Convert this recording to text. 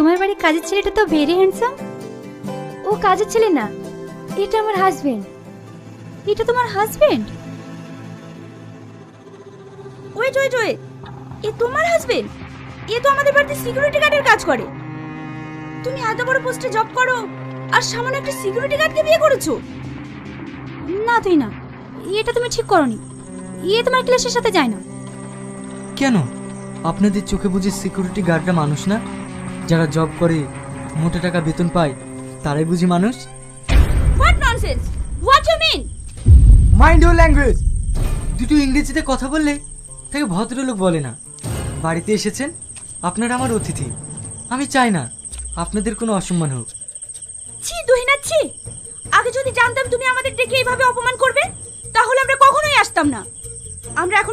তোমার বাড়ির কাজের ছেলেটা তো ভেরি হ্যান্ডসাম। ও কাজের ছেলে না, এটা আমার হাজবেন্ড। এটা তোমার হাজবেন্ড? ওয়েট ওয়েট ওয়েট, এ তোমার হাজবেন্ড? এ তো আমাদের বাড়িতে সিকিউরিটি গার্ডের কাজ করে। তুমি এত বড় পোস্টে জব করো আর সামান্য একটা সিকিউরিটি গার্ডকে বিয়ে করেছো? না তুই না, এটা তুমি ঠিক করনি। এ তোমার ক্লাসের সাথে যায় না। কেন? আপনাদের চোখে বুঝি সিকিউরিটি গার্ডরা মানুষ না? যারা জব করে মোটা টাকা বেতন পায় তারাই বুঝি মানুষ? What nonsense, what you mean? Mind your language. দুটো ইংরেজিতে কথা বললে তাকে ভদ্রলোক বলে না। বাড়িতে এসেছেন, আপনারা আমার অতিথি। আমি চাই না আপনাদের কোনো অসম্মান হোক। ছি তুহিনা ছি, আগে যদি জানতাম তুমি আমাদের ডেকে এইভাবে অপমান করবে তাহলে আমরা কখনোই আসতাম না। আমরা এখন